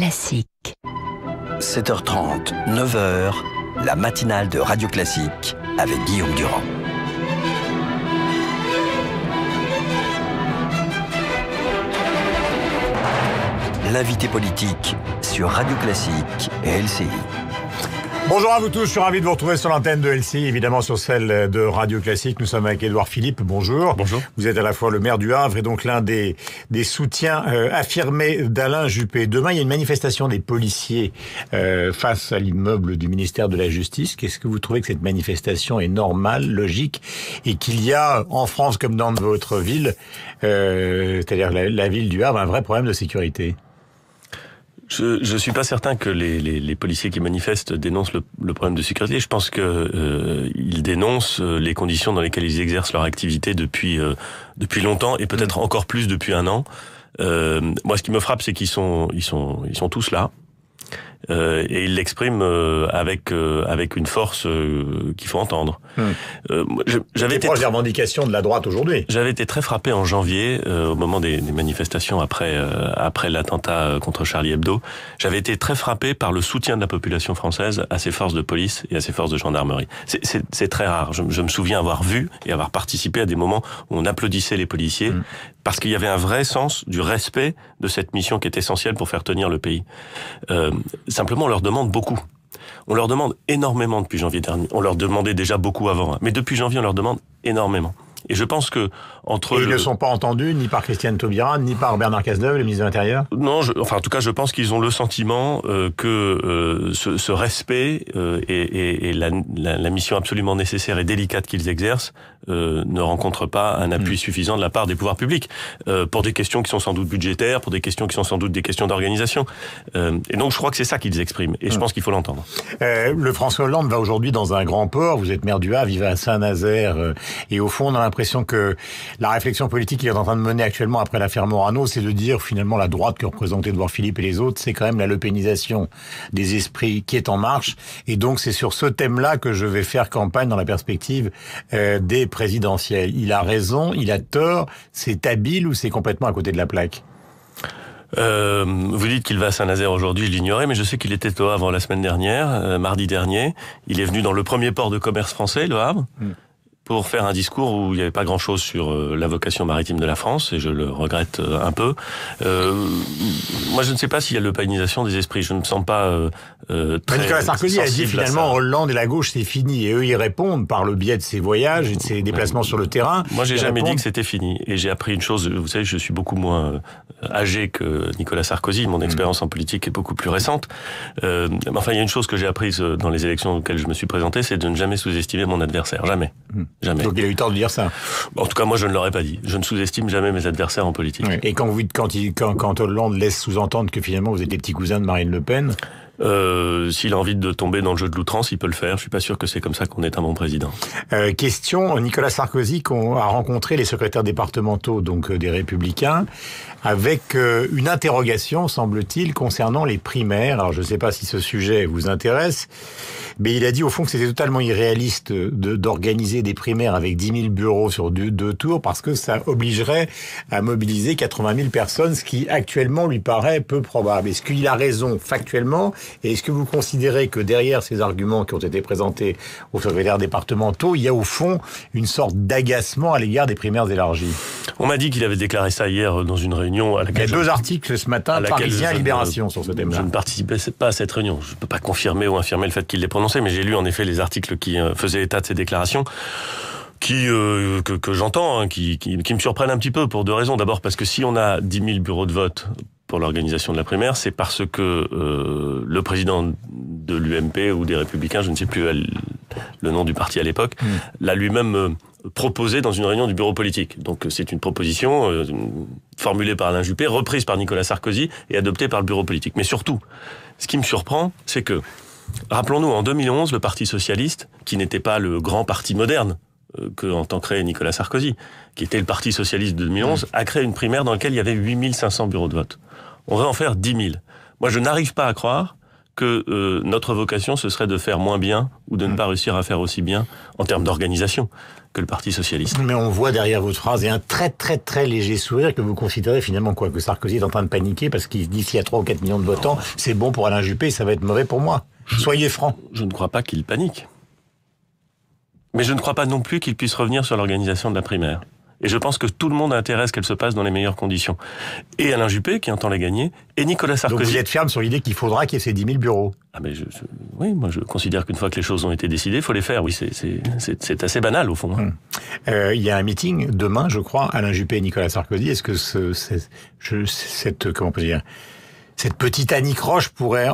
Classique. 7h30, 9h, la matinale de Radio Classique avec Guillaume Durand. L'invité politique sur Radio Classique et LCI. Bonjour à vous tous, je suis ravi de vous retrouver sur l'antenne de LCI, évidemment sur celle de Radio Classique. Nous sommes avec Édouard Philippe, bonjour. Bonjour. Vous êtes à la fois le maire du Havre et donc l'un des soutiens affirmés d'Alain Juppé. Demain, il y a une manifestation des policiers face à l'immeuble du ministère de la Justice. Qu'est-ce que vous trouvez que cette manifestation est normale, logique, et qu'il y a en France comme dans votre ville, c'est-à-dire la ville du Havre, un vrai problème de sécurité? Je suis pas certain que les policiers qui manifestent dénoncent le problème de sécurité. Je pense que ils dénoncent les conditions dans lesquelles ils exercent leur activité depuis longtemps et peut-être encore plus depuis un an. Moi, ce qui me frappe, c'est qu'ils sont tous là. Et il l'exprime avec une force qu'il faut entendre. J'avais été proche des revendications de la droite aujourd'hui. J'avais été très frappé en janvier, au moment des manifestations après l'attentat contre Charlie Hebdo. J'avais été très frappé par le soutien de la population française à ses forces de police et à ses forces de gendarmerie. C'est très rare. Je me souviens avoir vu et avoir participé à des moments où on applaudissait les policiers parce qu'il y avait un vrai sens du respect de cette mission qui est essentielle pour faire tenir le pays. Simplement, on leur demande beaucoup. On leur demande énormément depuis janvier dernier. On leur demandait déjà beaucoup avant, mais depuis janvier, on leur demande énormément. Et je pense que ils ne sont pas entendus ni par Christiane Taubira, ni par Bernard Cazeneuve, le ministre de l'Intérieur. Non, en tout cas, je pense qu'ils ont le sentiment que ce respect et la mission absolument nécessaire et délicate qu'ils exercent ne rencontrent pas un appui suffisant de la part des pouvoirs publics pour des questions qui sont sans doute budgétaires, pour des questions qui sont sans doute des questions d'organisation. Et donc, je crois que c'est ça qu'ils expriment. Et je pense qu'il faut l'entendre. Le François Hollande va aujourd'hui dans un grand port. Vous êtes maire du Havre, il va à Saint-Nazaire, et au fond, on a l'impression que la réflexion politique qu'il est en train de mener actuellement après l'affaire Morano, c'est de dire finalement la droite que représente Édouard Philippe et les autres, c'est quand même la lepénisation des esprits qui est en marche. Et donc c'est sur ce thème-là que je vais faire campagne dans la perspective des présidentielles. Il a raison, il a tort, c'est habile ou c'est complètement à côté de la plaque? Vous dites qu'il va à Saint-Nazaire aujourd'hui, je l'ignorais, mais je sais qu'il était au Havre la semaine dernière, mardi dernier. Il est venu dans le premier port de commerce français, le Havre, pour faire un discours où il n'y avait pas grand-chose sur la vocation maritime de la France, et je le regrette un peu. Moi, je ne sais pas s'il y a l'eupénisation des esprits. Je ne me sens pas très Nicolas Sarkozy a dit finalement Hollande et la gauche, c'est fini. Et eux, ils répondent par le biais de ses voyages et de ses déplacements sur le terrain. Moi, j'ai jamais dit que c'était fini. Et j'ai appris une chose. Vous savez, je suis beaucoup moins âgé que Nicolas Sarkozy. Mon expérience en politique est beaucoup plus récente. Enfin, il y a une chose que j'ai apprise dans les élections auxquelles je me suis présenté, c'est de ne jamais sous-estimer mon adversaire. Jamais. Jamais. Donc il a eu tort de dire ça. En tout cas, moi, je ne l'aurais pas dit. Je ne sous-estime jamais mes adversaires en politique. Oui. Et quand Hollande laisse sous-entendre que finalement vous êtes les petits cousins de Marine Le Pen, s'il a envie de tomber dans le jeu de l'outrance, il peut le faire. Je suis pas sûr que c'est comme ça qu'on est un bon président. Question, Nicolas Sarkozy a rencontré les secrétaires départementaux donc des Républicains avec une interrogation, semble-t-il, concernant les primaires. Alors je ne sais pas si ce sujet vous intéresse, mais il a dit au fond que c'était totalement irréaliste d'organiser des primaires avec 10 000 bureaux sur deux tours parce que ça obligerait à mobiliser 80 000 personnes, ce qui actuellement lui paraît peu probable. Est-ce qu'il a raison factuellement? Et est-ce que vous considérez que derrière ces arguments qui ont été présentés aux secrétaires départementaux, il y a au fond une sorte d'agacement à l'égard des primaires élargies? On m'a dit qu'il avait déclaré ça hier dans une réunion à laquelle... Il y a deux articles ce matin, Parisien, Libération, sur ce thème-là. Je ne participais pas à cette réunion. Je ne peux pas confirmer ou infirmer le fait qu'il l'ait prononcé, mais j'ai lu en effet les articles qui faisaient état de ces déclarations. Que j'entends, qui me surprennent un petit peu pour deux raisons. D'abord parce que si on a 10 000 bureaux de vote pour l'organisation de la primaire, c'est parce que le président de l'UMP ou des Républicains, je ne sais plus le nom du parti à l'époque, l'a lui-même proposé dans une réunion du bureau politique. Donc c'est une proposition formulée par Alain Juppé, reprise par Nicolas Sarkozy et adoptée par le bureau politique. Mais surtout, ce qui me surprend, c'est que, rappelons-nous, en 2011, le Parti socialiste, qui n'était pas le grand parti moderne que entend créer Nicolas Sarkozy, qui était le Parti socialiste de 2011, a créé une primaire dans laquelle il y avait 8500 bureaux de vote. On va en faire 10 000. Moi, je n'arrive pas à croire que notre vocation, ce serait de faire moins bien ou de ne pas réussir à faire aussi bien en termes d'organisation que le Parti socialiste. Mais on voit derrière votre phrase, il y a un très très très léger sourire que vous considérez finalement quoi, que Sarkozy est en train de paniquer parce qu'il dit s'il y a 3 ou 4 millions de votants, c'est bon pour Alain Juppé, ça va être mauvais pour moi. Soyez franc. Je ne crois pas qu'il panique. Mais je ne crois pas non plus qu'il puisse revenir sur l'organisation de la primaire. Et je pense que tout le monde a intérêt à ce qu'elle se passe dans les meilleures conditions. Et Alain Juppé, qui entend la gagner, et Nicolas Sarkozy. Donc vous êtes ferme sur l'idée qu'il faudra qu'il y ait ces 10 000 bureaux. Ah mais oui, moi je considère qu'une fois que les choses ont été décidées, il faut les faire. Oui, c'est assez banal au fond. Il y a un meeting demain, je crois, Alain Juppé et Nicolas Sarkozy. Est-ce que cette petite anicroche pourrait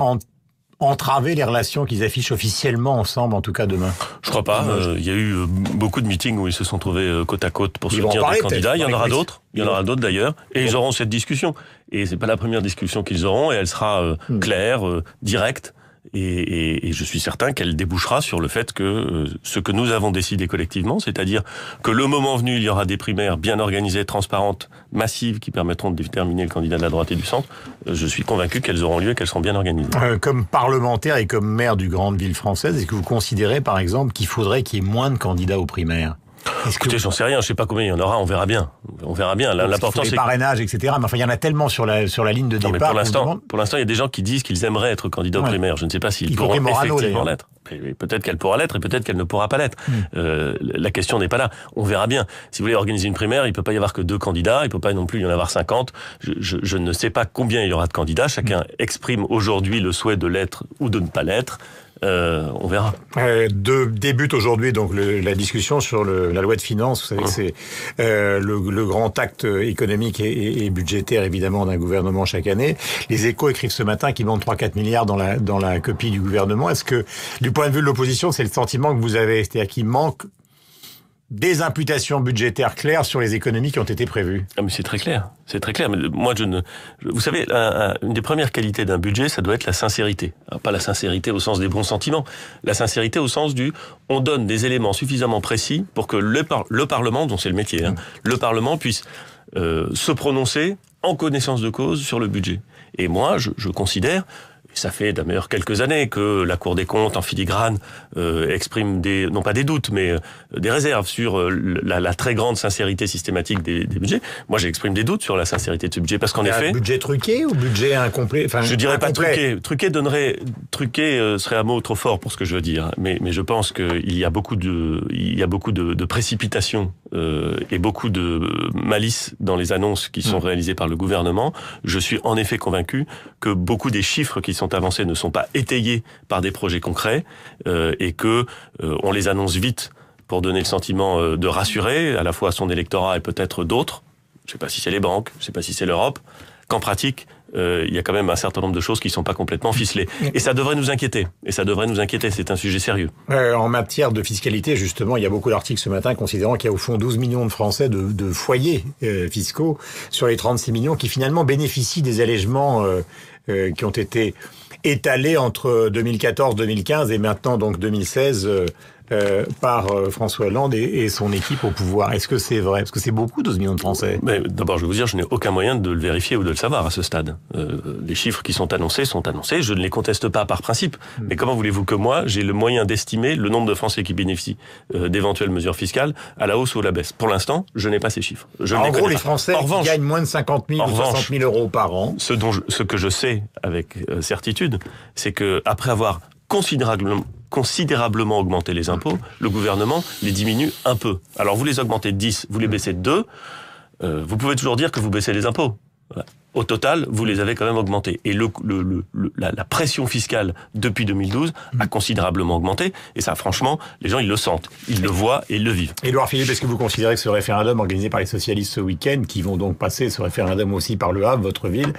entraver les relations qu'ils affichent officiellement ensemble, en tout cas demain? Je crois pas. Il y a eu beaucoup de meetings où ils se sont trouvés côte à côte pour soutenir des candidats. Il y en aura d'autres. Il y en aura d'autres d'ailleurs. Et ils auront cette discussion. Et c'est pas la première discussion qu'ils auront. Et elle sera claire, directe. Et je suis certain qu'elle débouchera sur le fait que ce que nous avons décidé collectivement, c'est-à-dire que le moment venu, il y aura des primaires bien organisées, transparentes, massives, qui permettront de déterminer le candidat de la droite et du centre. Je suis convaincu qu'elles auront lieu et qu'elles seront bien organisées. Comme parlementaire et comme maire d'une grande ville française, est-ce que vous considérez, par exemple, qu'il faudrait qu'il y ait moins de candidats aux primaires? Écoutez, j'en sais rien, je sais pas combien il y en aura, on verra bien. On verra bien. L'important, c'est les parrainages, etc. Mais enfin, il y en a tellement sur la ligne de départ. Mais pour l'instant, il y a des gens qui disent qu'ils aimeraient être candidats aux primaires. Je ne sais pas s'ils pourront effectivement l'être. Peut-être qu'elle pourra l'être et peut-être qu'elle ne pourra pas l'être. La question n'est pas là. On verra bien. Si vous voulez organiser une primaire, il peut pas y avoir que 2 candidats, il peut pas non plus y en avoir 50. Je ne sais pas combien il y aura de candidats. Chacun exprime aujourd'hui le souhait de l'être ou de ne pas l'être. On verra. Débute aujourd'hui donc la discussion sur la loi de finances. Vous savez que c'est le grand acte économique et budgétaire évidemment d'un gouvernement chaque année. Les Échos écrivent ce matin qu'ils manquent 3-4 milliards dans la copie du gouvernement. Est-ce que du point de vue de l'opposition, c'est le sentiment que vous avez, c'est-à-dire qu'il manque des imputations budgétaires claires sur les économies qui ont été prévues? Ah mais c'est très clair. C'est très clair. Mais moi, vous savez, une des premières qualités d'un budget, ça doit être la sincérité. Alors, pas la sincérité au sens des bons sentiments. La sincérité au sens on donne des éléments suffisamment précis pour que le Parlement, dont c'est le métier, le Parlement puisse se prononcer en connaissance de cause sur le budget. Et moi, je considère, ça fait d'ailleurs quelques années que la Cour des comptes, en filigrane, exprime non pas des doutes, mais des réserves sur la très grande sincérité systématique des budgets. Moi, j'exprime des doutes sur la sincérité de ce budget, parce qu'en effet... Budget truqué ou budget incomplet? Je dirais pas truqué. Truqué serait un mot trop fort pour ce que je veux dire. Mais je pense qu'il y a beaucoup de précipitation et beaucoup de malice dans les annonces qui sont réalisées par le gouvernement. Je suis en effet convaincu que beaucoup des chiffres qui sont avancés ne sont pas étayés par des projets concrets et que on les annonce vite pour donner le sentiment de rassurer à la fois son électorat et peut-être d'autres. Je ne sais pas si c'est les banques, je ne sais pas si c'est l'Europe. Qu'en pratique, il y a quand même un certain nombre de choses qui ne sont pas complètement ficelées. Et ça devrait nous inquiéter. C'est un sujet sérieux. En matière de fiscalité, justement, il y a beaucoup d'articles ce matin considérant qu'il y a au fond 12 millions de Français de foyers fiscaux sur les 36 millions qui finalement bénéficient des allègements qui ont été étalés entre 2014-2015 et maintenant donc 2016 par François Hollande et son équipe au pouvoir. Est-ce que c'est vrai? Parce que c'est beaucoup, 12 millions de Français. Mais d'abord, je vais vous dire, je n'ai aucun moyen de le vérifier ou de le savoir à ce stade. Les chiffres qui sont annoncés, je ne les conteste pas par principe. Mais comment voulez-vous que moi, j'ai le moyen d'estimer le nombre de Français qui bénéficient d'éventuelles mesures fiscales à la hausse ou à la baisse? Pour l'instant, je n'ai pas ces chiffres. En gros, les Français qui gagnent moins de 50 000 ou 60 000 euros par an. Ce que je sais avec certitude, c'est que après avoir considérablement augmenté les impôts, le gouvernement les diminue un peu. Alors vous les augmentez de 10, vous les baissez de 2, vous pouvez toujours dire que vous baissez les impôts. Voilà. Au total, vous les avez quand même augmentés. Et la pression fiscale depuis 2012 a considérablement augmenté. Et ça, franchement, les gens, ils le sentent. Ils le voient et ils le vivent. Édouard Philippe, est-ce que vous considérez que ce référendum organisé par les socialistes ce week-end, qui vont donc passer ce référendum aussi par Le Havre, votre ville,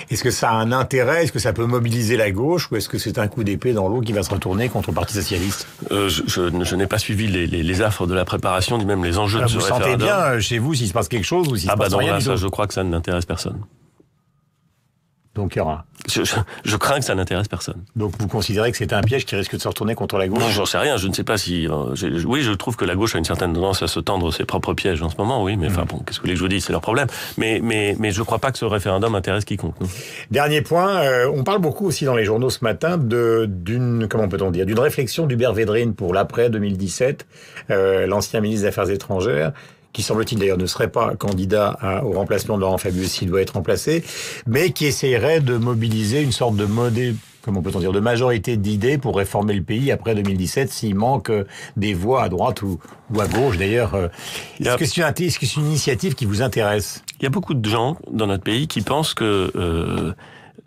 est-ce que ça a un intérêt? Est-ce que ça peut mobiliser la gauche? Ou est-ce que c'est un coup d'épée dans l'eau qui va se retourner contre le Parti socialiste? Je n'ai pas suivi les affres de la préparation, ni même les enjeux de ce référendum. Vous sentez bien chez vous s'il se passe quelque chose ou s'il se passe rien? Ça, je crois que ça n'intéresse personne. Donc il y aura. Je crains que ça n'intéresse personne. Donc vous considérez que c'est un piège qui risque de se retourner contre la gauche? Non, j'en sais rien. Je ne sais pas si. Oui, je trouve que la gauche a une certaine tendance à se tendre ses propres pièges en ce moment. Oui, mais enfin bon, qu'est-ce que vous voulez que je vous dise, c'est leur problème. Mais je ne crois pas que ce référendum intéresse quiconque. Non. Dernier point, on parle beaucoup aussi dans les journaux ce matin d'une réflexion d'Hubert Védrine pour l'après 2017, l'ancien ministre des Affaires étrangères, qui semble-t-il d'ailleurs ne serait pas candidat au remplacement de Laurent Fabius s'il doit être remplacé, mais qui essayerait de mobiliser une sorte de de majorité d'idées pour réformer le pays après 2017 s'il manque des voix à droite ou à gauche d'ailleurs. Est-ce que c'est une initiative qui vous intéresse? Il y a beaucoup de gens dans notre pays qui pensent que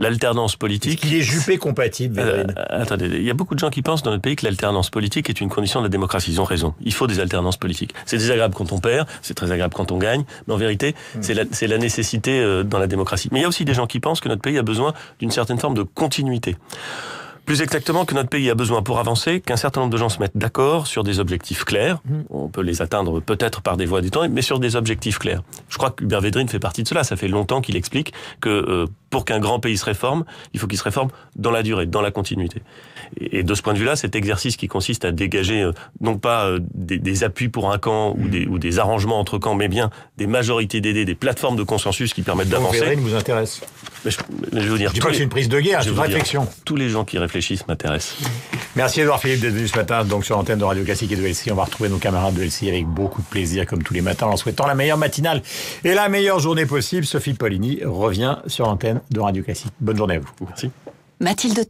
l'alternance politique... Est-ce qu'il est Juppé compatible, Védrine? Attendez, il y a beaucoup de gens qui pensent dans notre pays que l'alternance politique est une condition de la démocratie. Ils ont raison. Il faut des alternances politiques. C'est désagréable quand on perd, c'est très agréable quand on gagne, mais en vérité, c'est la nécessité dans la démocratie. Mais il y a aussi des gens qui pensent que notre pays a besoin d'une certaine forme de continuité. Plus exactement, que notre pays a besoin pour avancer, qu'un certain nombre de gens se mettent d'accord sur des objectifs clairs. On peut les atteindre peut-être par des voies détournées, mais sur des objectifs clairs. Je crois que Hubert Védrine fait partie de cela. Ça fait longtemps qu'il explique que pour qu'un grand pays se réforme, il faut qu'il se réforme dans la durée, dans la continuité. Et de ce point de vue-là, cet exercice qui consiste à dégager non pas des appuis pour un camp ou des arrangements entre camps, mais bien des majorités d'idées, des plateformes de consensus qui permettent d'avancer. Védrine vous intéresse? Mais je veux dire, je dis pas que c'est une prise de guerre, c'est une réflexion. Tous les gens qui réfléchissent m'intéressent. Merci Édouard Philippe d'être venu ce matin donc sur l'antenne de Radio Classique et de LCI. On va retrouver nos camarades de LCI avec beaucoup de plaisir comme tous les matins en leur souhaitant la meilleure matinale et la meilleure journée possible. Sophie Poligny revient sur l'antenne de Radio Classique. Bonne journée à vous. Merci. Mathilde